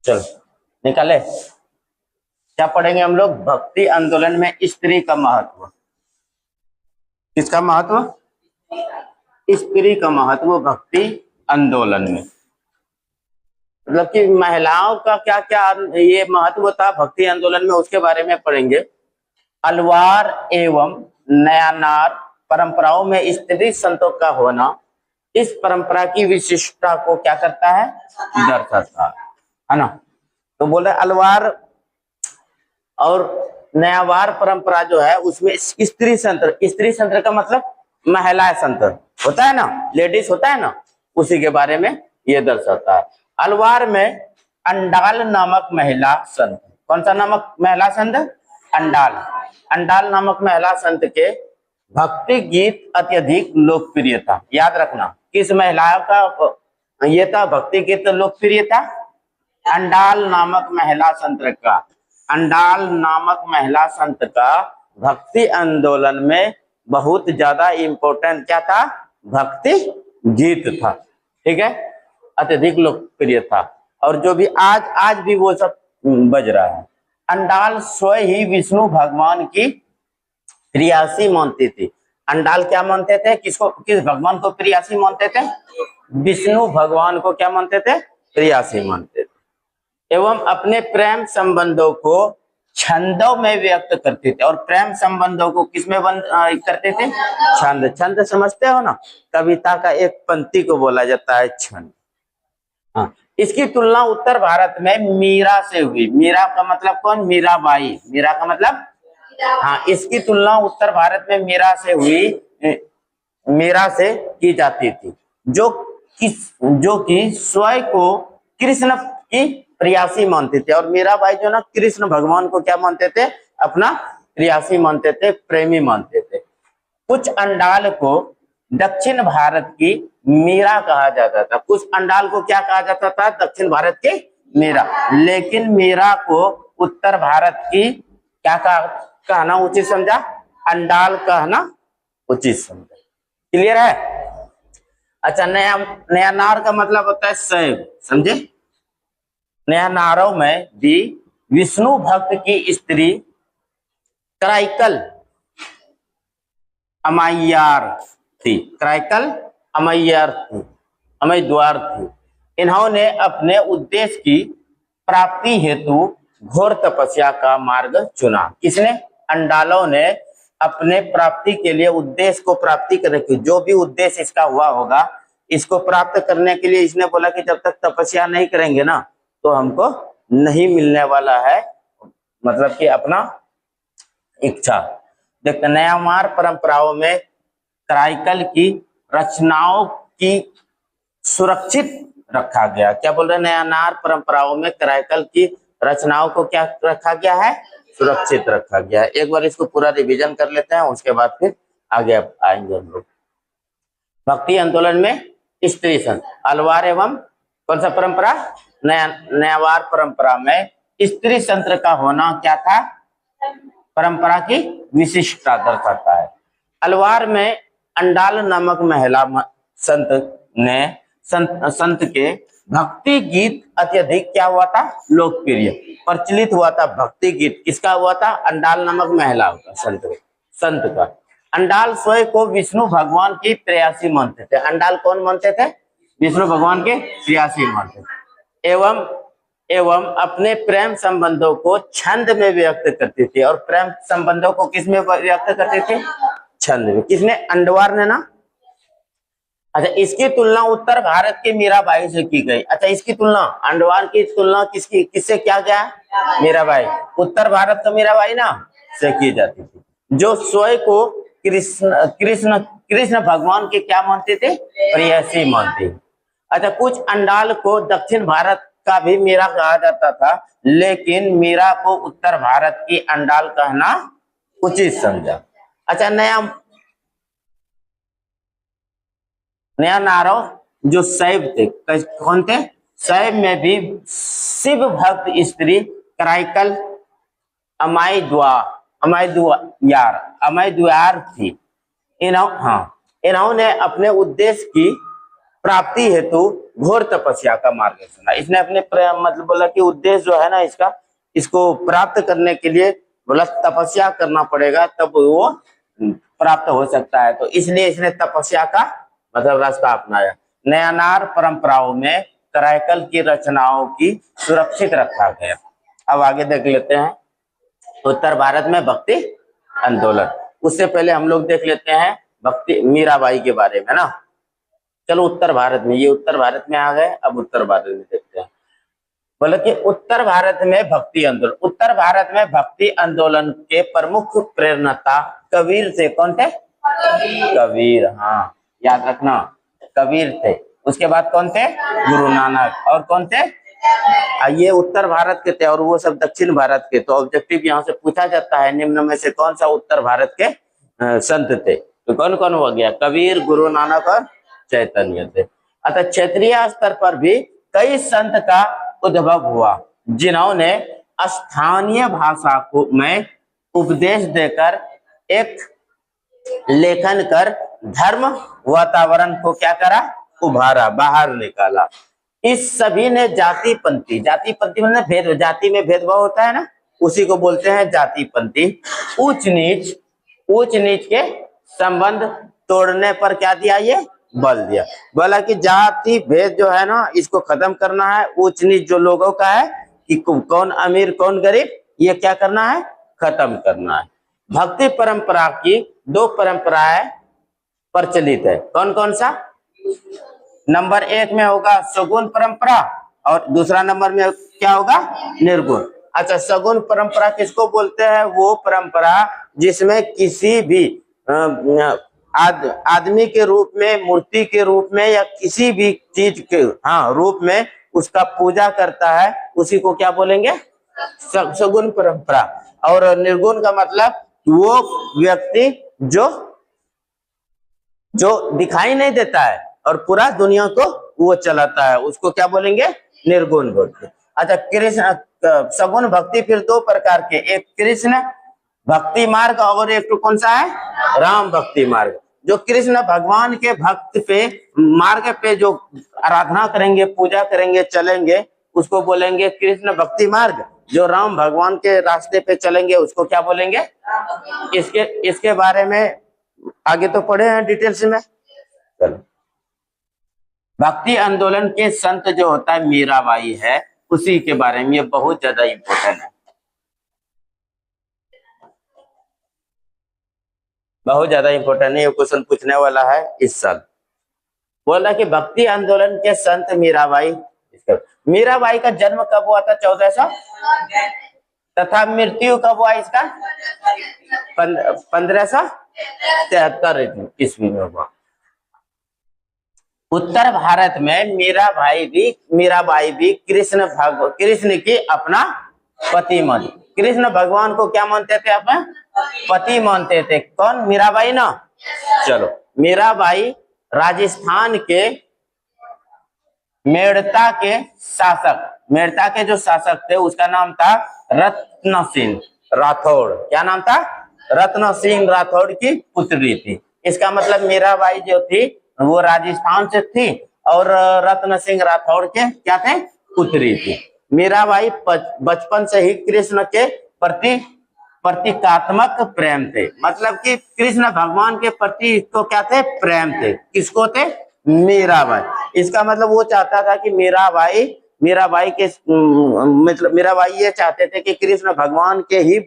चलो निकाले। क्या पढ़ेंगे हम लोग? भक्ति आंदोलन में स्त्री का महत्व। किसका महत्व? स्त्री का महत्व भक्ति आंदोलन में। मतलब कि महिलाओं का क्या क्या ये महत्व था भक्ति आंदोलन में, उसके बारे में पढ़ेंगे। अलवार एवं नयानार परंपराओं में स्त्री संतों का होना इस परंपरा की विशिष्टता को क्या करता है? दर्शाता है ना। तो बोले अलवार और नयावार परंपरा जो है उसमें स्त्री संतर का मतलब महिला संतर होता है ना, लेडीज होता है ना, उसी के बारे में ये दर्शाता है। अलवार में अंडाल नामक महिला संत। कौन सा नामक महिला संत? अंडाल नामक महिला संत के भक्ति गीत अत्यधिक लोकप्रिय था। याद रखना किस महिला का ये था भक्ति गीत लोकप्रिय था? अंडाल नामक महिला संत का भक्ति आंदोलन में बहुत ज्यादा इंपॉर्टेंट क्या था? भक्ति गीत था। ठीक है, अत्यधिक लोकप्रिय था और जो भी आज भी वो सब बज रहा है। अंडाल स्वयं ही विष्णु भगवान की प्रियासी मानती थी। अंडाल क्या मानते थे? किसको, किस भगवान को प्रियासी मानते थे? विष्णु भगवान को क्या मानते थे? प्रियासी मानते थे। एवं अपने प्रेम संबंधों को छंदों में व्यक्त करते थे। और प्रेम संबंधों को किसमें करते थे? छंद। छंद समझते हो ना, कविता का एक पंक्ति को बोला जाता है छंद। हाँ, इसकी तुलना उत्तर भारत में मीरा से हुई। मीरा का मतलब कौन? मीराबाई। मीरा का मतलब हाँ, इसकी तुलना उत्तर भारत में मीरा से की जाती थी, जो कि स्वयं को कृष्ण की प्रियासी मानते थे। और मीराबाई जो ना कृष्ण भगवान को क्या मानते थे? अपना प्रियासी मानते थे, प्रेमी मानते थे। कुछ अंडाल को दक्षिण भारत की मीरा कहा जाता था। कुछ अंडाल को क्या कहा जाता था? दक्षिण भारत की मीरा। लेकिन मीरा को उत्तर भारत की क्या कहना उचित समझा? अंडाल कहना उचित समझा। क्लियर है? अच्छा, नया नार का मतलब होता है शैव। समझे? नया नारों में भी विष्णु भक्त की स्त्री कराइकल अमाइयार थी। कराइकल अमाइयार थी, अमैद्वार थी। इन्होंने अपने उद्देश्य की प्राप्ति हेतु घोर तपस्या का मार्ग चुना। किसने? अंडालों ने अपने प्राप्ति के लिए, उद्देश्य को प्राप्ति करने की, जो भी उद्देश्य इसका हुआ होगा, इसको प्राप्त करने के लिए इसने बोला कि जब तक तपस्या नहीं करेंगे ना तो हमको नहीं मिलने वाला है, मतलब कि अपना इच्छा। देखते नयामार परंपराओं में कराइकल की रचनाओं की सुरक्षित रखा गया। क्या बोल रहे हैं? नयानार परंपराओं में कराइकल की रचनाओं को क्या रखा गया है? सुरक्षित रखा गया है। एक बार इसको पूरा रिवीजन कर लेते हैं, उसके बाद फिर आगे आएंगे हम लोग। भक्ति आंदोलन में स्त्री संत। अलवार एवं कौन सा परंपरा? नयावार परंपरा में स्त्री संत का होना क्या था? परंपरा की विशिष्टता दर्शाता है। अलवार में अंडाल नामक महिला संत के भक्ति गीत अत्यधिक क्या हुआ था? लोकप्रिय, प्रचलित हुआ था। भक्ति गीत किसका हुआ था? अंडाल नामक महिला का, संत का। अंडाल स्वयं को विष्णु भगवान की प्रेयसी मानते थे। अंडाल कौन मानते थे? विष्णु भगवान के प्रेयसी मानते थे। एवं अपने प्रेम संबंधों को छंद में व्यक्त करते थे। और प्रेम संबंधों को किस में व्यक्त करते थे? छंद में। किसने? अंडवार ने ना। अच्छा, इसकी तुलना उत्तर भारत के मीराबाई से की गई। अच्छा, इसकी तुलना, अंडवार की तुलना किससे क्या गया? मीराबाई। उत्तर भारत तो मीराबाई ना से की जाती थी, जो स्वयं को कृष्ण भगवान के क्या मानते थे? प्रेयसी मानते। अच्छा, कुछ अंडाल को दक्षिण भारत का भी मीरा कहा जाता था, लेकिन मीरा को उत्तर भारत की अंडाल कहना उचित समझा। अच्छा, नया नारो जो शैव थे, कौन थे? शैव में भी शिव भक्त स्त्री कराइकल अमैद्वार थी। इन्होंने अपने उद्देश्य की प्राप्ति हेतु घोर तपस्या का मार्ग चुना। इसने अपने मतलब बोला कि उद्देश्य जो है ना इसका, इसको प्राप्त करने के लिए बोला तपस्या करना पड़ेगा, तब वो प्राप्त हो सकता है। तो इसलिए इसने तपस्या का मतलब रास्ता अपनाया। नयानार परंपराओं में कराइकल की रचनाओं की सुरक्षित रखा गया। अब आगे देख लेते हैं उत्तर भारत में भक्ति आंदोलन। उससे पहले हम लोग देख लेते हैं भक्ति मीराबाई के बारे में ना। चलो उत्तर भारत में, ये उत्तर भारत में आ गए, अब उत्तर भारत में देखते हैं। बोले कि उत्तर भारत में भक्ति आंदोलन। उत्तर भारत में भक्ति आंदोलन के प्रमुख प्रेरणाता कबीर थे। कौन थे? कबीर, हाँ याद रखना, कबीर थे। उसके बाद कौन थे? गुरु नानक। और कौन थे? ये उत्तर भारत के थे और वो सब दक्षिण भारत के। तो ऑब्जेक्टिव यहाँ से पूछा जाता है निम्न में से कौन सा उत्तर भारत के संत थे? तो कौन कौन हो गया? कबीर, गुरु नानक और चैतन्य थे। अतः क्षेत्रीय स्तर पर भी कई संत का उद्भव हुआ जिन्होंने स्थानीय भाषा को में उपदेश देकर एक लेखन कर धर्म वातावरण को क्या करा? उभारा, बाहर निकाला। इस सभी ने जातिपंथी मतलब भेद, जाति में भेदभाव होता है ना, उसी को बोलते हैं जातिपंथी। ऊंच नीच के संबंध तोड़ने पर क्या दिया? ये बल दिया। बोला कि जाति भेद जो है ना इसको खत्म करना है। ऊंच नीच जो लोगों का है कि कौन अमीर कौन गरीब, ये क्या करना है? खत्म करना है। भक्ति परंपरा की दो परंपराएं प्रचलित है। कौन कौन सा? नंबर 1 में होगा सगुण परंपरा और दूसरा नंबर में क्या होगा? निर्गुण। अच्छा, सगुण परंपरा किसको बोलते हैं? वो परंपरा जिसमें किसी भी आदमी के रूप में, मूर्ति के रूप में या किसी भी चीज के रूप में उसका पूजा करता है, उसी को क्या बोलेंगे? सगुण परंपरा। और निर्गुण का मतलब वो व्यक्ति जो दिखाई नहीं देता है और पूरा दुनिया को वो चलाता है, उसको क्या बोलेंगे? निर्गुण भक्ति। अच्छा, कृष्ण सगुण भक्ति फिर दो प्रकार के, एक कृष्ण भक्ति मार्ग और एक तो कौन सा है? राम भक्ति मार्ग। जो कृष्ण भगवान के भक्त पे मार्ग पे जो आराधना करेंगे, पूजा करेंगे, चलेंगे, उसको बोलेंगे कृष्ण भक्ति मार्ग। जो राम भगवान के रास्ते पे चलेंगे उसको क्या बोलेंगे? इसके बारे में आगे तो पढ़े हैं डिटेल्स में। चलो, भक्ति आंदोलन के संत जो होता है मीराबाई है, उसी के बारे में ये बहुत ज्यादा इंपॉर्टेंट है, बहुत ज्यादा इंपॉर्टेंट है। ये क्वेश्चन पूछने वाला है इस साल। बोला कि भक्ति आंदोलन के संत मीराबाई। मीराबाई का जन्म कब हुआ था? 1400। तथा मृत्यु कब हुआ इसका? 1573 ईस्वी में हुआ। उत्तर भारत में मीराबाई भी कृष्ण की अपना पति मान, कृष्ण भगवान को क्या मानते थे? अपना पति मानते थे। कौन? मीराबाई ना। चलो, मीराबाई राजस्थान के मेड़ता के जो शासक थे उसका नाम था रत्न सिंह राठौड़। क्या नाम था? रत्न सिंह राठौड़ की पुत्री थी। इसका मतलब मीराबाई जो थी वो राजस्थान से थी और रत्न सिंह राठौड़ के क्या थे? पुत्री थी। मीराबाई बचपन से ही कृष्ण के प्रति प्रतीकात्मक प्रेम थे, मतलब कि कृष्ण भगवान के प्रति इसको क्या थे? प्रेम थे। किसको थे? मीराबाई। इसका मतलब वो चाहता था कि मीराबाई के मतलब मीराबाई ये चाहते थे कि कृष्ण भगवान के ही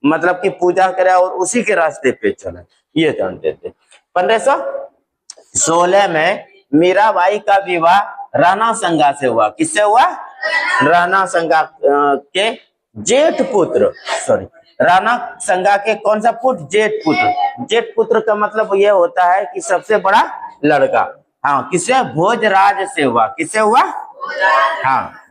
मतलब की पूजा करे और उसी के रास्ते पे चले, ये जानते थे। 1516 में मीराबाई का विवाह राणा संगा से हुआ। किससे हुआ? राणा संगा के जेठ पुत्र, सॉरी, राणा संगा के कौन सा पुत्र? जेठ पुत्र। जेठ पुत्र का मतलब यह होता है कि सबसे बड़ा लड़का। किससे? भोजराज से हुआ। किससे हुआ?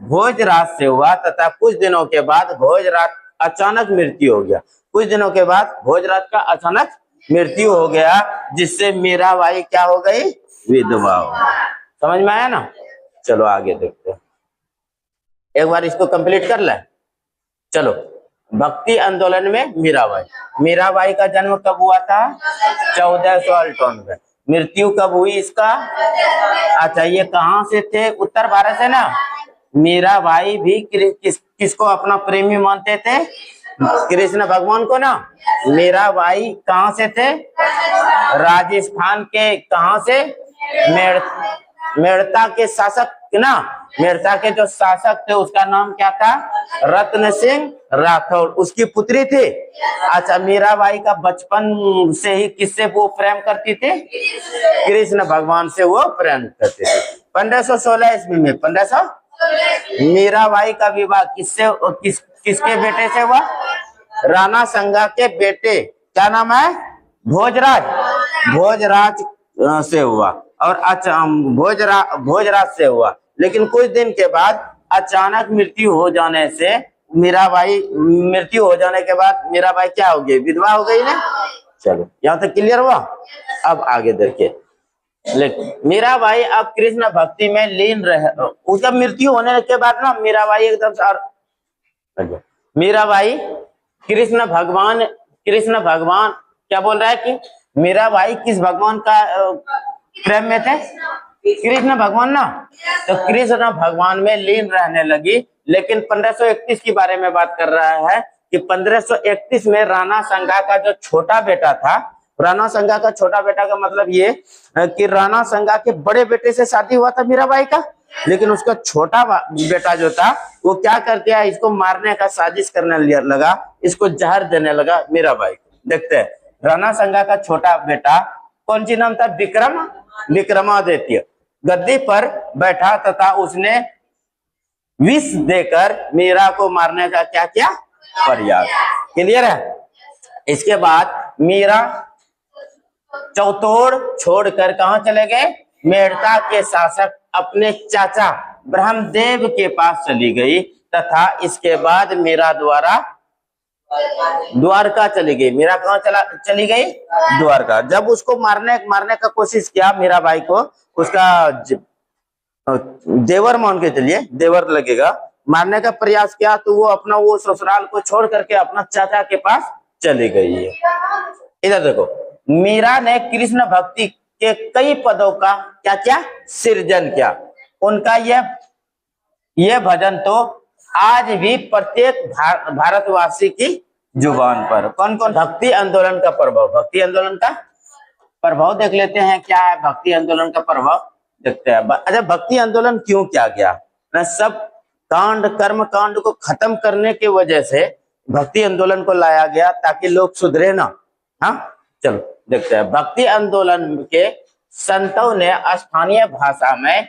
भोजराज से हुआ। तथा कुछ दिनों के बाद भोजराज अचानक मृत्यु हो गया। कुछ दिनों के बाद भोजराज का अचानक मृत्यु हो गया, जिससे मीराबाई क्या हो गई? विधवा हो गई। समझ में आया ना? चलो आगे देखते हैं, एक बार इसको कंप्लीट कर ले। चलो, भक्ति आंदोलन में मीराबाई का जन्म कब हुआ था? 1498। मृत्यु कब हुई इसका? अच्छा, ये कहाँ से थे? उत्तर भारत से ना। मीराबाई भी किसको अपना प्रेमी मानते थे? कृष्ण भगवान को ना। मीराबाई कहाँ से थे? राजस्थान के। कहाँ से? मेड़ता के शासक ना। मेड़ता के जो शासक थे उसका नाम क्या था? रत्न सिंह राठौर, उसकी पुत्री थी। अच्छा, मीराबाई का बचपन से ही किससे वो प्रेम करती थी? कृष्ण भगवान से वो प्रेम करती थी। 1516 ईस्वी में 1500 मीराबाई का विवाह किसके बेटे से हुआ? राणा संगा के बेटे, क्या नाम है? भोजराज। भोजराज से हुआ। और भोजराज से हुआ। लेकिन कुछ दिन के बाद अचानक मृत्यु हो जाने के बाद मीराबाई क्या हो गई? विधवा हो गई ना। चलो, यहाँ तक क्लियर हुआ। अब आगे देखिए। लेकिन मीराबाई अब कृष्ण भक्ति में लीन रहे। उसका मृत्यु होने के बाद ना मीराबाई एकदम मीराबाई कृष्ण भगवान क्या बोल रहा है कि मीराबाई किस भगवान का प्रेम में थे? कृष्ण भगवान ना। तो कृष्ण भगवान में लीन रहने लगी। लेकिन 1531 के बारे में बात कर रहा है कि 1531 में राणा संगा का जो छोटा बेटा था, राणा संगा का छोटा बेटा का मतलब ये कि राणा संगा के बड़े बेटे से शादी हुआ था मीराबाई का, लेकिन उसका छोटा बेटा जो था वो क्या कर दिया? इसको मारने का साजिश करने लगा, इसको जहर देने लगा मीराबाई को। देखते हैं, राणा संगा का छोटा बेटा कौन सी नाम था? विक्रमादित्य गद्दी पर बैठा तथा उसने विष देकर मीरा को मारने का क्या किया? प्रयास। क्लियर है? इसके बाद मीरा चौतोड़ छोड़कर कहां चले गए? मेड़ता के शासक अपने चाचा ब्रह्मदेव के पास चली गई तथा इसके बाद मीरा द्वारका चली गई। मीरा कहाँ चली गई? द्वारका। जब उसको मारने का कोशिश किया मीराबाई को, उसका देवर मान के चलिए, देवर लगेगा, मारने का प्रयास किया तो वो अपना वो ससुराल को छोड़ करके अपना चाचा के पास चली गई है। इधर देखो, मीरा ने कृष्ण भक्ति के कई पदों का क्या क्या सृजन किया। उनका यह भजन तो आज भी प्रत्येक भारतवासी की जुबान पर। कौन कौन? भक्ति आंदोलन का प्रभाव। भक्ति आंदोलन का प्रभाव देख लेते हैं, क्या है भक्ति आंदोलन का प्रभाव, देखते हैं। अच्छा, भक्ति आंदोलन क्यों किया गया? सब कर्म कांड को खत्म करने की वजह से भक्ति आंदोलन को लाया गया ताकि लोग सुधरे ना। हाँ, चलो देखते हैं। भक्ति आंदोलन के संतों ने स्थानीय भाषा में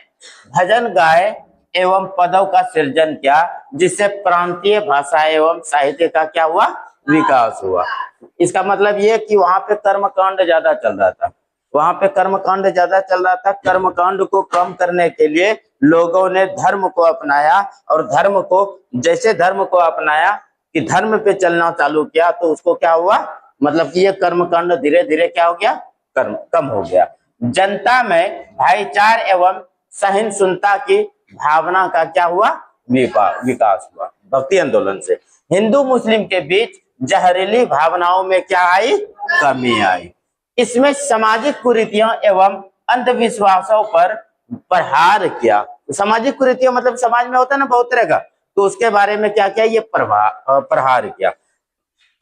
भजन गाए एवं पदों का सृजन किया, जिससे प्रांतीय भाषा एवं साहित्य का क्या हुआ? विकास हुआ। इसका मतलब ये कि वहां पे कर्मकांड ज्यादा चल रहा था। कर्मकांड को कम करने के लिए लोगों ने धर्म को अपनाया, और धर्म को अपनाया कि धर्म पे चलना चालू किया, तो उसको क्या हुआ? मतलब कि ये कर्मकांड धीरे धीरे क्या हो गया? कम हो गया। जनता में भाईचार एवं सहिष्णुता की भावना का क्या हुआ? विकास हुआ भक्ति आंदोलन से। हिंदू मुस्लिम के बीच जहरीली भावनाओं में क्या आई? कमी आई। इसमें सामाजिक कुरीतियों एवं अंधविश्वासों पर प्रहार किया। सामाजिक कुरीतियों मतलब समाज में होता है ना बहुत तरह का, तो उसके बारे में क्या किया? ये प्रहार किया।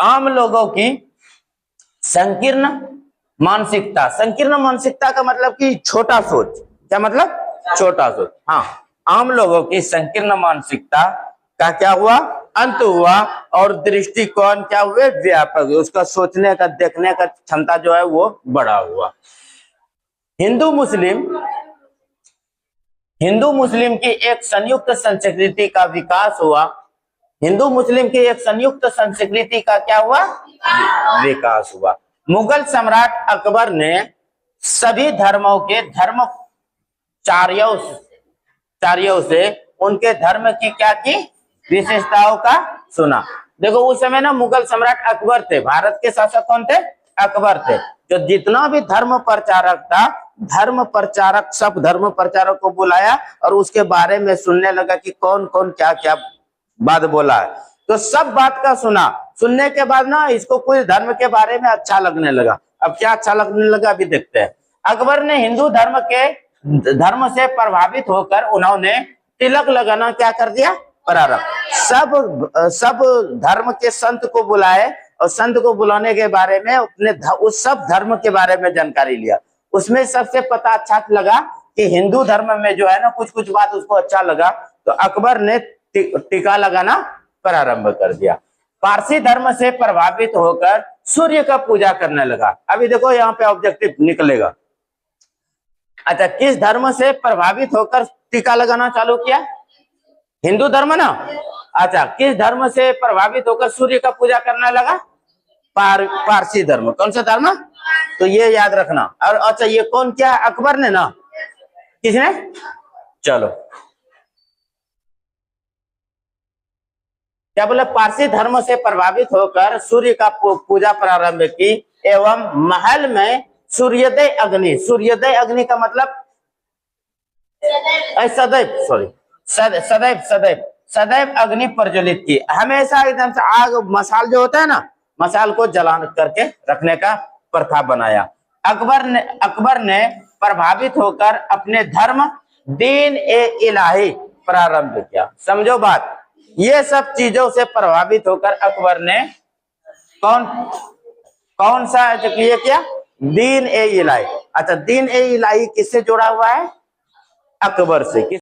आम लोगों की संकीर्ण मानसिकता का मतलब कि छोटा सोच। क्या मतलब? छोटा सोच। हाँ, आम लोगों की संकीर्ण मानसिकता का क्या हुआ? अंत हुआ, और दृष्टिकोण क्या हुए? व्यापक। उसका सोचने का, देखने का क्षमता जो है वो बड़ा हुआ। हिंदू मुस्लिम की एक संयुक्त संस्कृति का विकास हुआ। हिंदू मुस्लिम की एक संयुक्त संस्कृति का क्या हुआ? विकास हुआ। मुगल सम्राट अकबर ने सभी धर्मों के धर्माचार्यों से उनके धर्म की क्या की? विशेषताओं का सुना। देखो, उस समय ना मुगल सम्राट अकबर थे। भारत के शासक कौन थे? अकबर थे। जो जितना भी धर्म प्रचारक था, सब धर्म प्रचारक को बुलाया और उसके बारे में सुनने लगा कि कौन कौन क्या क्या बात बोला है। तो सब बात का सुनने के बाद ना इसको कुछ धर्म के बारे में अच्छा लगने लगा। अब क्या अच्छा लगने लगा अभी देखते हैं। अकबर ने हिंदू धर्म से प्रभावित होकर उन्होंने तिलक लगाना क्या कर दिया, प्रारंभ। सब धर्म के संत को बुलाए और संत को बुलाने के बारे में उस सब धर्म के बारे में जानकारी लिया। उसमें सबसे पता अच्छा लगा कि हिंदू धर्म में जो है ना कुछ कुछ बात उसको अच्छा लगा, तो अकबर ने टीका लगाना प्रारंभ कर दिया। पारसी धर्म से प्रभावित होकर सूर्य का पूजा करने लगा। अभी देखो यहाँ पे ऑब्जेक्टिव निकलेगा। अच्छा, किस धर्म से प्रभावित होकर टीका लगाना चालू किया, हिंदू धर्म ना। अच्छा, किस धर्म से प्रभावित होकर सूर्य का पूजा करने लगा, पारसी धर्म। कौन सा धर्म, तो ये याद रखना। और अच्छा, ये कौन क्या, अकबर ने ना, किसने, चलो क्या बोले, पारसी धर्म से प्रभावित होकर सूर्य का पूजा प्रारंभ की एवं महल में सूर्योदय अग्नि, सूर्योदय अग्नि का मतलब सदैव, सॉरी सदैव सदैव सदैव अग्नि प्रज्वलित की। हमेशा एकदम से आग, मसाल जो होता है ना, मसाल को जला करके रखने का प्रथा बनाया। अकबर ने प्रभावित होकर अपने धर्म दीन ए इलाही प्रारंभ किया। समझो बात, ये सब चीजों से प्रभावित होकर अकबर ने कौन सा ये किया, दीन ए इलाही। अच्छा, दीन ए इलाही किससे जुड़ा हुआ है, अकबर से।